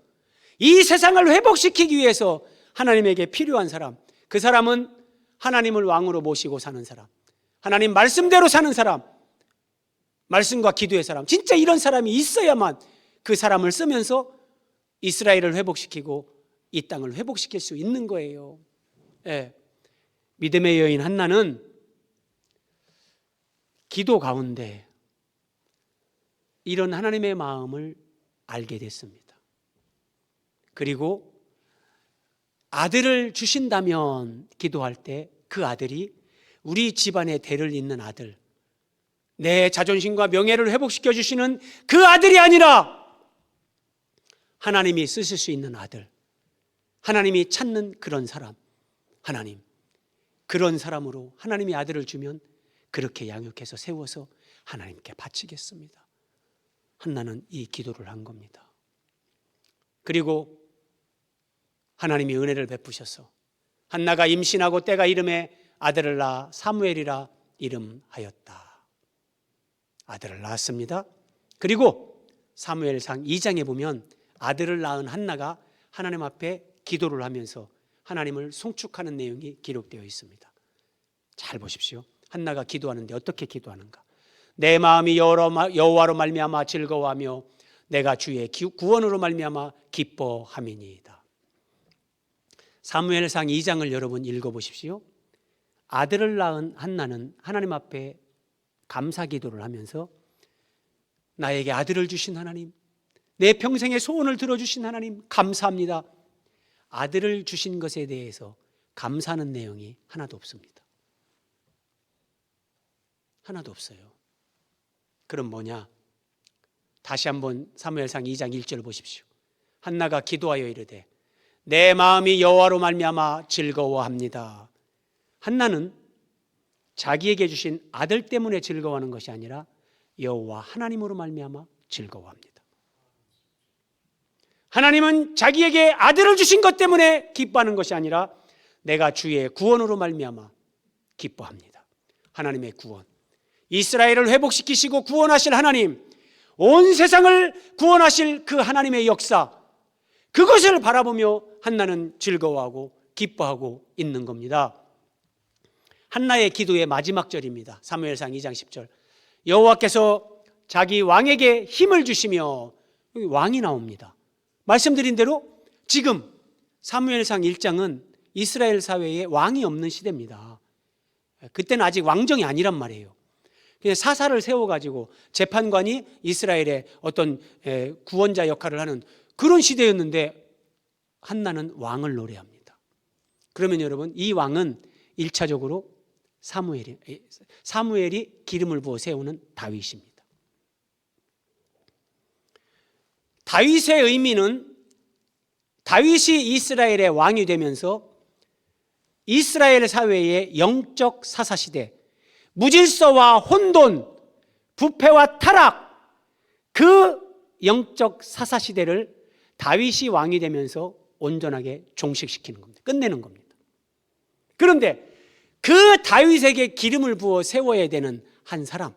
이 세상을 회복시키기 위해서 하나님에게 필요한 사람, 그 사람은 하나님을 왕으로 모시고 사는 사람, 하나님 말씀대로 사는 사람, 말씀과 기도의 사람, 진짜 이런 사람이 있어야만 그 사람을 쓰면서 이스라엘을 회복시키고 이 땅을 회복시킬 수 있는 거예요. 믿음의 여인 한나는 기도 가운데 이런 하나님의 마음을 알게 됐습니다. 그리고 아들을 주신다면 기도할 때 그 아들이 우리 집안의 대를 잇는 아들, 내 자존심과 명예를 회복시켜 주시는 그 아들이 아니라 하나님이 쓰실 수 있는 아들, 하나님이 찾는 그런 사람, 하나님, 그런 사람으로 하나님이 아들을 주면 그렇게 양육해서 세워서 하나님께 바치겠습니다. 한나는 이 기도를 한 겁니다. 그리고 하나님이 은혜를 베푸셔서 한나가 임신하고 때가 이름에 아들을 낳아 사무엘이라 이름하였다. 아들을 낳았습니다. 그리고 사무엘상 2장에 보면 아들을 낳은 한나가 하나님 앞에 기도를 하면서 하나님을 송축하는 내용이 기록되어 있습니다. 잘 보십시오. 한나가 기도하는데 어떻게 기도하는가? 내 마음이 여호와로 말미암아 즐거워하며 내가 주의 구원으로 말미암아 기뻐함이니이다. 사무엘상 2장을 여러분 읽어보십시오. 아들을 낳은 한나는 하나님 앞에 감사 기도를 하면서 나에게 아들을 주신 하나님, 내 평생의 소원을 들어주신 하나님 감사합니다. 아들을 주신 것에 대해서 감사하는 내용이 하나도 없습니다. 하나도 없어요. 그럼 뭐냐? 다시 한번 사무엘상 2장 1절 보십시오. 한나가 기도하여 이르되 내 마음이 여호와로 말미암아 즐거워합니다. 한나는 자기에게 주신 아들 때문에 즐거워하는 것이 아니라 여호와 하나님으로 말미암아 즐거워합니다. 하나님은 자기에게 아들을 주신 것 때문에 기뻐하는 것이 아니라 내가 주의 구원으로 말미암아 기뻐합니다. 하나님의 구원, 이스라엘을 회복시키시고 구원하실 하나님, 온 세상을 구원하실 그 하나님의 역사, 그것을 바라보며 한나는 즐거워하고 기뻐하고 있는 겁니다. 한나의 기도의 마지막 절입니다. 사무엘상 2장 10절. 여호와께서 자기 왕에게 힘을 주시며, 여기 왕이 나옵니다. 말씀드린 대로 지금 사무엘상 1장은 이스라엘 사회에 왕이 없는 시대입니다. 그때는 아직 왕정이 아니란 말이에요. 그냥 사사를 세워가지고 재판관이 이스라엘의 어떤 구원자 역할을 하는 그런 시대였는데 한나는 왕을 노래합니다. 그러면 여러분, 이 왕은 1차적으로 사무엘이 기름을 부어 세우는 다윗입니다. 다윗의 의미는 다윗이 이스라엘의 왕이 되면서 이스라엘 사회의 영적 사사시대, 무질서와 혼돈, 부패와 타락, 그 영적 사사시대를 다윗이 왕이 되면서 온전하게 종식시키는 겁니다. 끝내는 겁니다. 그런데 그 다윗에게 기름을 부어 세워야 되는 한 사람,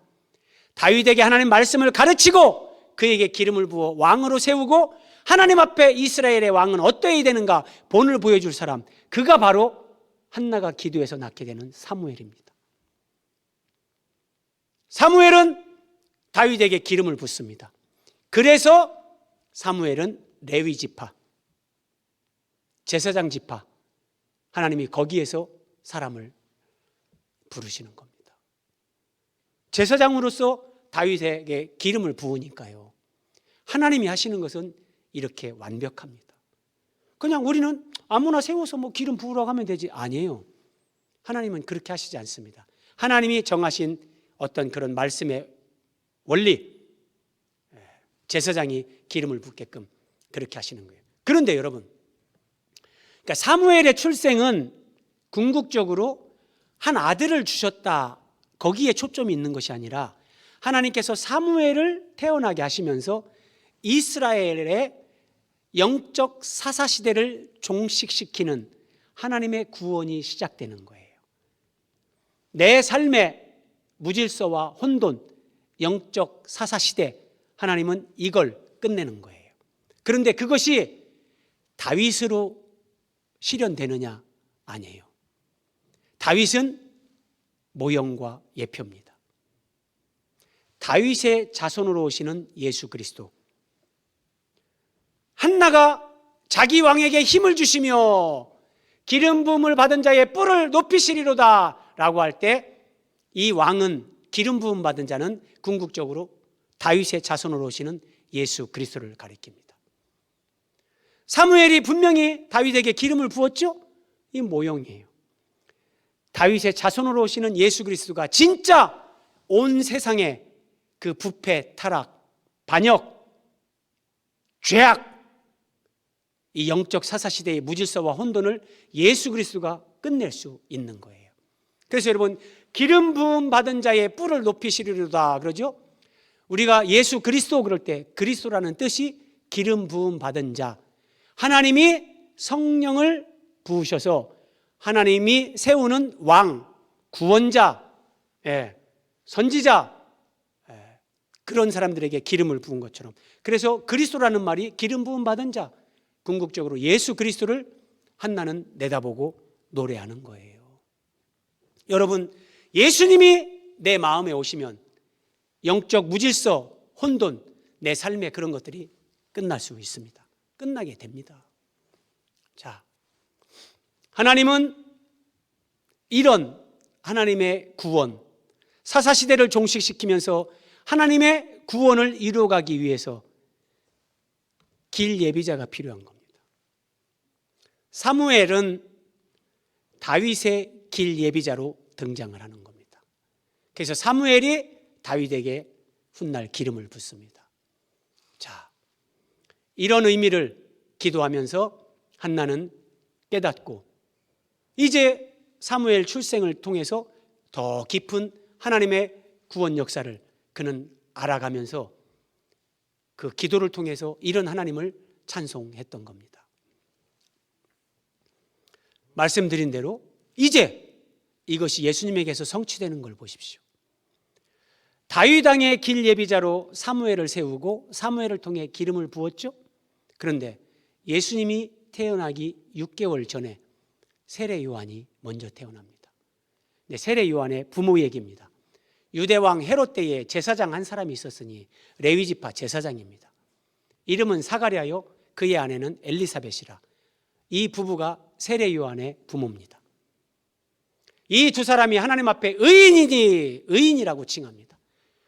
다윗에게 하나님 말씀을 가르치고 그에게 기름을 부어 왕으로 세우고 하나님 앞에 이스라엘의 왕은 어떠해야 되는가 본을 보여줄 사람, 그가 바로 한나가 기도해서 낳게 되는 사무엘입니다. 사무엘은 다윗에게 기름을 붓습니다. 그래서 사무엘은 레위 지파, 제사장 지파, 하나님이 거기에서 사람을 부르시는 겁니다. 제사장으로서 다윗에게 기름을 부으니까요, 하나님이 하시는 것은 이렇게 완벽합니다. 그냥 우리는 아무나 세워서 뭐 기름 부으라고 하면 되지, 아니에요. 하나님은 그렇게 하시지 않습니다. 하나님이 정하신 어떤 그런 말씀의 원리, 제사장이 기름을 붓게끔 그렇게 하시는 거예요. 그런데 여러분, 그러니까 사무엘의 출생은 궁극적으로 한 아들을 주셨다, 거기에 초점이 있는 것이 아니라 하나님께서 사무엘을 태어나게 하시면서 이스라엘의 영적 사사시대를 종식시키는 하나님의 구원이 시작되는 거예요. 내 삶의 무질서와 혼돈, 영적 사사시대, 하나님은 이걸 끝내는 거예요. 그런데 그것이 다윗으로 실현되느냐? 아니에요. 다윗은 모형과 예표입니다. 다윗의 자손으로 오시는 예수 그리스도, 한나가 자기 왕에게 힘을 주시며 기름 부음을 받은 자의 뿔을 높이시리로다 라고 할 때, 이 왕은, 기름 부음 받은 자는 궁극적으로 다윗의 자손으로 오시는 예수 그리스도를 가리킵니다. 사무엘이 분명히 다윗에게 기름을 부었죠? 이 모형이에요. 다윗의 자손으로 오시는 예수 그리스도가 진짜 온 세상에 그 부패, 타락, 반역, 죄악, 이 영적 사사시대의 무질서와 혼돈을 예수 그리스도가 끝낼 수 있는 거예요. 그래서 여러분, 기름 부음 받은 자의 뿔을 높이시리로다 그러죠? 우리가 예수 그리스도 그럴 때 그리스도라는 뜻이 기름 부음 받은 자, 하나님이 성령을 부으셔서 하나님이 세우는 왕, 구원자, 선지자, 그런 사람들에게 기름을 부은 것처럼, 그래서 그리스도라는 말이 기름 부음 받은 자, 궁극적으로 예수 그리스도를 한나는 내다보고 노래하는 거예요. 여러분, 예수님이 내 마음에 오시면 영적 무질서, 혼돈, 내 삶의 그런 것들이 끝날 수 있습니다. 끝나게 됩니다. 자, 하나님은 이런 하나님의 구원, 사사시대를 종식시키면서 하나님의 구원을 이루어가기 위해서 길 예비자가 필요한 겁니다. 사무엘은 다윗의 길 예비자로 등장을 하는 겁니다. 그래서 사무엘이 다윗에게 훗날 기름을 붓습니다. 자, 이런 의미를 기도하면서 한나는 깨닫고 이제 사무엘 출생을 통해서 더 깊은 하나님의 구원 역사를 그는 알아가면서 그 기도를 통해서 이런 하나님을 찬송했던 겁니다. 말씀드린 대로 이제 이것이 예수님에게서 성취되는 걸 보십시오. 다윗 왕의 길 예비자로 사무엘을 세우고 사무엘을 통해 기름을 부었죠. 그런데 예수님이 태어나기 6개월 전에 세례 요한이 먼저 태어납니다. 세례 요한의 부모 얘기입니다. 유대왕 헤롯 때에 제사장 한 사람이 있었으니 레위지파 제사장입니다. 이름은 사가랴요, 그의 아내는 엘리사벳이라. 이 부부가 세례 요한의 부모입니다. 이 두 사람이 하나님 앞에 의인이라고 칭합니다.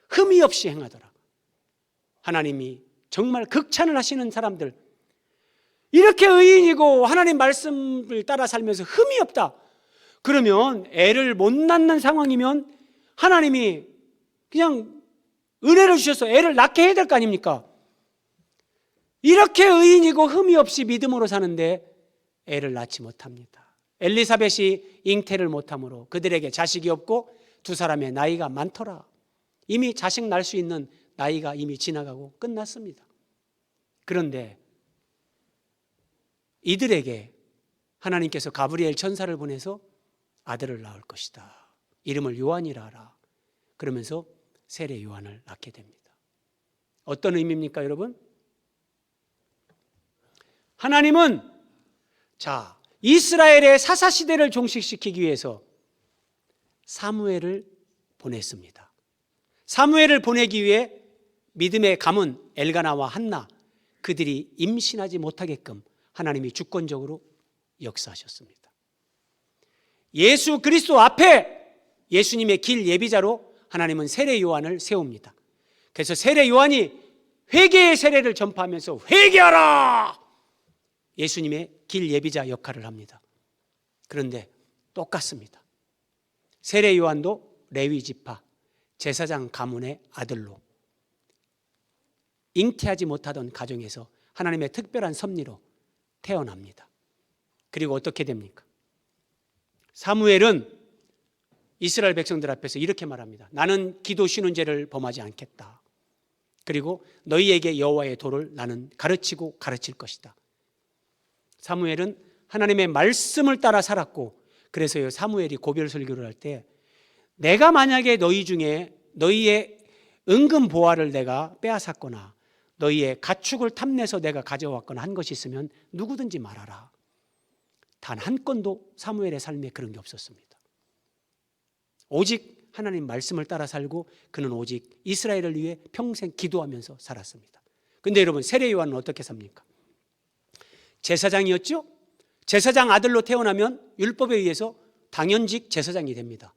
흠이 없이 행하더라. 하나님이 정말 극찬을 하시는 사람들, 이렇게 의인이고 하나님 말씀을 따라 살면서 흠이 없다. 그러면 애를 못 낳는 상황이면 하나님이 그냥 은혜를 주셔서 애를 낳게 해야 될 거 아닙니까? 이렇게 의인이고 흠이 없이 믿음으로 사는데 애를 낳지 못합니다. 엘리사벳이 잉태를 못함으로 그들에게 자식이 없고 두 사람의 나이가 많더라. 이미 자식 낳을 수 있는 나이가 이미 지나가고 끝났습니다. 그런데 이들에게 하나님께서 가브리엘 천사를 보내서 아들을 낳을 것이다. 이름을 요한이라 하라. 그러면서 세례 요한을 낳게 됩니다. 어떤 의미입니까, 여러분? 하나님은 이스라엘의 사사시대를 종식시키기 위해서 사무엘을 보냈습니다. 사무엘을 보내기 위해 믿음의 가문 엘가나와 한나, 그들이 임신하지 못하게끔 하나님이 주권적으로 역사하셨습니다. 예수 그리스도 앞에 예수님의 길 예비자로 하나님은 세례 요한을 세웁니다. 그래서 세례 요한이 회개의 세례를 전파하면서 회개하라! 예수님의 길 예비자 역할을 합니다. 그런데 똑같습니다. 세례 요한도 레위 지파 제사장 가문의 아들로 잉태하지 못하던 가정에서 하나님의 특별한 섭리로 태어납니다. 그리고 어떻게 됩니까? 사무엘은 이스라엘 백성들 앞에서 이렇게 말합니다. 나는 기도 쉬는 죄를 범하지 않겠다. 그리고 너희에게 여호와의 도를 나는 가르치고 가르칠 것이다. 사무엘은 하나님의 말씀을 따라 살았고, 그래서 사무엘이 고별 설교를 할 때 내가 만약에 너희 중에 너희의 은금 보화를 내가 빼앗았거나 너희의 가축을 탐내서 내가 가져왔거나 한 것이 있으면 누구든지 말하라. 단 한 건도 사무엘의 삶에 그런 게 없었습니다. 오직 하나님 말씀을 따라 살고 그는 오직 이스라엘을 위해 평생 기도하면서 살았습니다. 그런데 여러분, 세례 요한은 어떻게 삽니까? 제사장이었죠? 제사장 아들로 태어나면 율법에 의해서 당연직 제사장이 됩니다.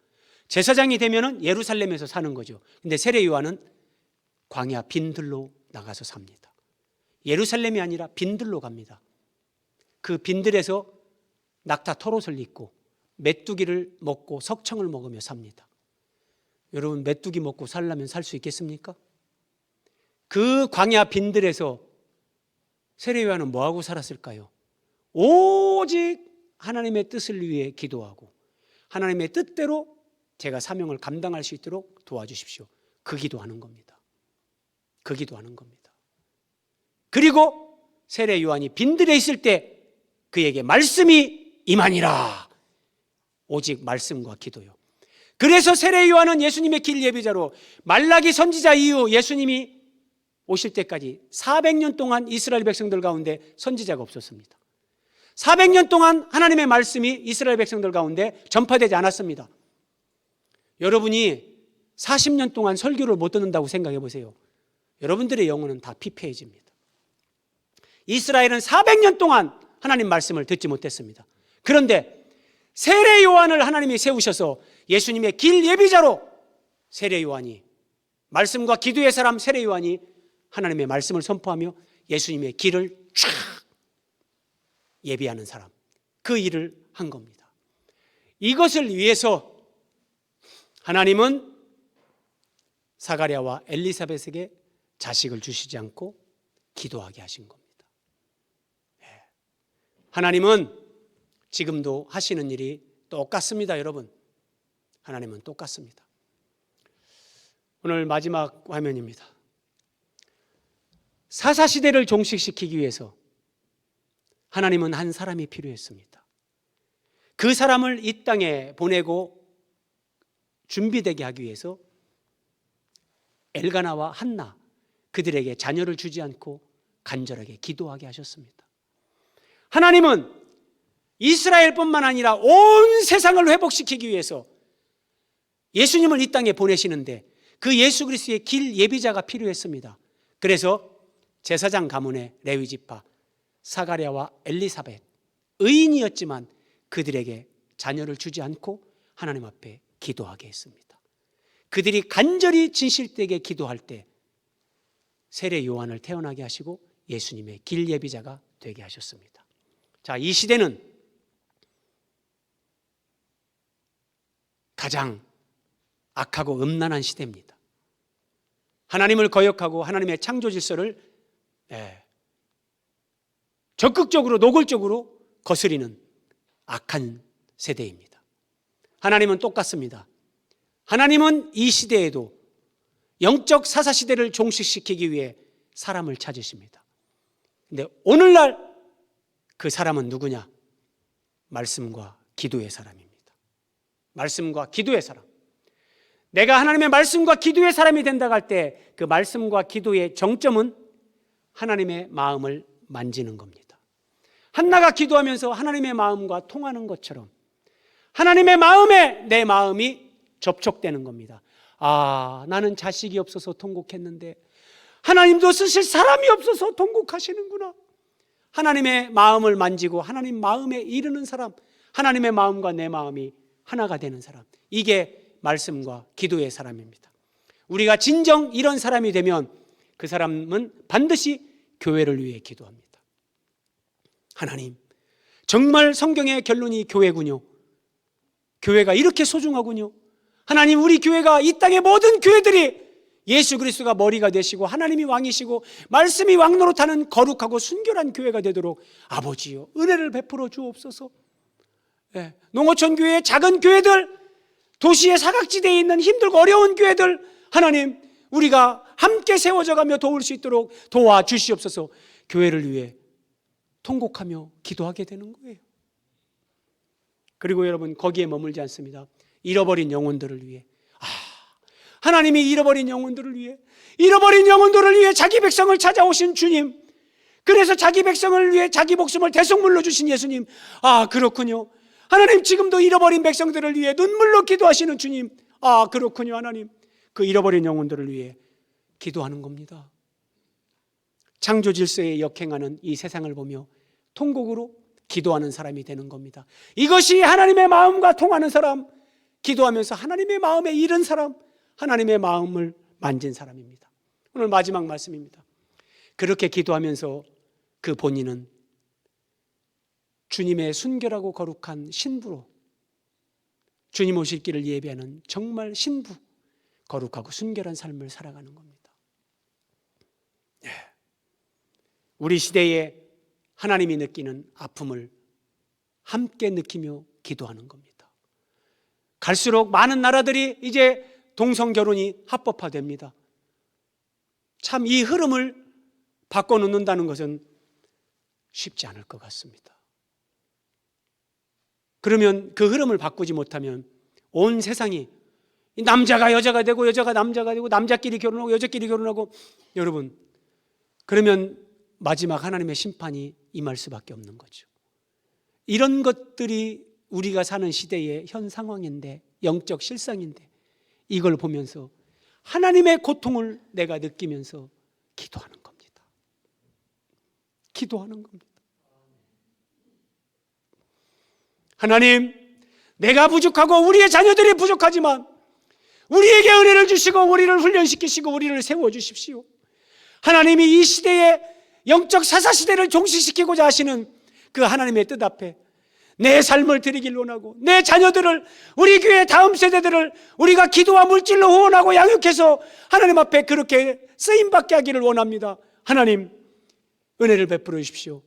제사장이 되면 예루살렘에서 사는 거죠. 근데 세례 요한은 광야 빈들로 나가서 삽니다. 예루살렘이 아니라 빈들로 갑니다. 그 빈들에서 낙타 털옷을 입고 메뚜기를 먹고 석청을 먹으며 삽니다. 여러분, 메뚜기 먹고 살려면 살 수 있겠습니까? 그 광야 빈들에서 세례 요한은 뭐하고 살았을까요? 오직 하나님의 뜻을 위해 기도하고 하나님의 뜻대로 제가 사명을 감당할 수 있도록 도와주십시오. 그 기도하는 겁니다. 그 기도하는 겁니다. 그리고 세례 요한이 빈들에 있을 때 그에게 말씀이 임하니라. 오직 말씀과 기도요. 그래서 세례 요한은 예수님의 길 예비자로 말라기 선지자 이후 예수님이 오실 때까지 400년 동안 이스라엘 백성들 가운데 선지자가 없었습니다. 400년 동안 하나님의 말씀이 이스라엘 백성들 가운데 전파되지 않았습니다. 여러분이 40년 동안 설교를 못 듣는다고 생각해 보세요. 여러분들의 영혼은 다 피폐해집니다. 이스라엘은 400년 동안 하나님 말씀을 듣지 못했습니다. 그런데 세례 요한을 하나님이 세우셔서 예수님의 길 예비자로 세례 요한이, 말씀과 기도의 사람 세례 요한이 하나님의 말씀을 선포하며 예수님의 길을 쫙 예비하는 사람, 그 일을 한 겁니다. 이것을 위해서 하나님은 사가랴와 엘리사벳에게 자식을 주시지 않고 기도하게 하신 겁니다. 하나님은 지금도 하시는 일이 똑같습니다, 여러분. 하나님은 똑같습니다. 오늘 마지막 화면입니다. 사사시대를 종식시키기 위해서 하나님은 한 사람이 필요했습니다. 그 사람을 이 땅에 보내고 준비되게 하기 위해서 엘가나와 한나, 그들에게 자녀를 주지 않고 간절하게 기도하게 하셨습니다. 하나님은 이스라엘뿐만 아니라 온 세상을 회복시키기 위해서 예수님을 이 땅에 보내시는데 그 예수 그리스도의 길 예비자가 필요했습니다. 그래서 제사장 가문의 레위 지파 사가랴와 엘리사벳, 의인이었지만 그들에게 자녀를 주지 않고 하나님 앞에 기도하게 했습니다. 그들이 간절히 진실되게 기도할 때 세례 요한을 태어나게 하시고 예수님의 길 예비자가 되게 하셨습니다. 자, 이 시대는 가장 악하고 음란한 시대입니다. 하나님을 거역하고 하나님의 창조 질서를 적극적으로 노골적으로 거스리는 악한 세대입니다. 하나님은 똑같습니다. 하나님은 이 시대에도 영적 사사시대를 종식시키기 위해 사람을 찾으십니다. 근데 오늘날 그 사람은 누구냐? 말씀과 기도의 사람입니다. 말씀과 기도의 사람. 내가 하나님의 말씀과 기도의 사람이 된다고 할 때 그 말씀과 기도의 정점은 하나님의 마음을 만지는 겁니다. 한나가 기도하면서 하나님의 마음과 통하는 것처럼 하나님의 마음에 내 마음이 접촉되는 겁니다. 아, 나는 자식이 없어서 통곡했는데 하나님도 쓰실 사람이 없어서 통곡하시는구나. 하나님의 마음을 만지고 하나님 마음에 이르는 사람, 하나님의 마음과 내 마음이 하나가 되는 사람, 이게 말씀과 기도의 사람입니다. 우리가 진정 이런 사람이 되면 그 사람은 반드시 교회를 위해 기도합니다. 하나님, 정말 성경의 결론이 교회군요. 교회가 이렇게 소중하군요. 하나님, 우리 교회가 이 땅의 모든 교회들이 예수 그리스도가 머리가 되시고 하나님이 왕이시고 말씀이 왕노릇하는 거룩하고 순결한 교회가 되도록 아버지요, 은혜를 베풀어 주옵소서. 농어촌 교회의 작은 교회들, 도시의 사각지대에 있는 힘들고 어려운 교회들, 하나님, 우리가 함께 세워져가며 도울 수 있도록 도와주시옵소서. 교회를 위해 통곡하며 기도하게 되는 거예요. 그리고 여러분, 거기에 머물지 않습니다. 잃어버린 영혼들을 위해, 하나님이 잃어버린 영혼들을 위해 자기 백성을 찾아오신 주님, 그래서 자기 백성을 위해 자기 목숨을 대속물로 주신 예수님, 그렇군요. 하나님, 지금도 잃어버린 백성들을 위해 눈물로 기도하시는 주님, 그렇군요. 하나님, 그 잃어버린 영혼들을 위해 기도하는 겁니다. 창조 질서에 역행하는 이 세상을 보며 통곡으로 기도하는 사람이 되는 겁니다. 이것이 하나님의 마음과 통하는 사람, 기도하면서 하나님의 마음에 이른 사람, 하나님의 마음을 만진 사람입니다. 오늘 마지막 말씀입니다. 그렇게 기도하면서 그 본인은 주님의 순결하고 거룩한 신부로, 주님 오실 길을 예비하는 정말 신부, 거룩하고 순결한 삶을 살아가는 겁니다. 우리 시대에 하나님이 느끼는 아픔을 함께 느끼며 기도하는 겁니다. 갈수록 많은 나라들이 이제 동성 결혼이 합법화됩니다. 참 이 흐름을 바꿔놓는다는 것은 쉽지 않을 것 같습니다. 그러면 그 흐름을 바꾸지 못하면 온 세상이 남자가 여자가 되고 여자가 남자가 되고 남자끼리 결혼하고 여자끼리 결혼하고, 여러분, 그러면 마지막 하나님의 심판이 임할 수밖에 없는 거죠. 이런 것들이 우리가 사는 시대의 현 상황인데, 영적 실상인데, 이걸 보면서 하나님의 고통을 내가 느끼면서 기도하는 겁니다. 하나님, 내가 부족하고 우리의 자녀들이 부족하지만 우리에게 은혜를 주시고 우리를 훈련시키시고 우리를 세워주십시오. 하나님이 이 시대에 영적 사사시대를 종식시키고자 하시는 그 하나님의 뜻 앞에 내 삶을 드리길 원하고 내 자녀들을, 우리 교회 다음 세대들을 우리가 기도와 물질로 후원하고 양육해서 하나님 앞에 그렇게 쓰임받게 하기를 원합니다. 하나님, 은혜를 베풀어 주십시오.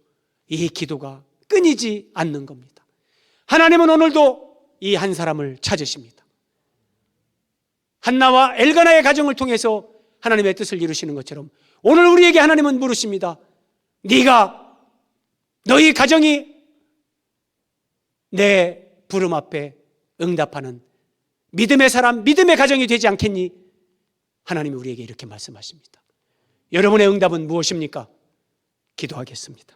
이 기도가 끊이지 않는 겁니다. 하나님은 오늘도 이 한 사람을 찾으십니다. 한나와 엘가나의 가정을 통해서 하나님의 뜻을 이루시는 것처럼 오늘 우리에게 하나님은 물으십니다. 네가, 너희 가정이 내 부름 앞에 응답하는 믿음의 사람, 믿음의 가정이 되지 않겠니? 하나님이 우리에게 이렇게 말씀하십니다. 여러분의 응답은 무엇입니까? 기도하겠습니다.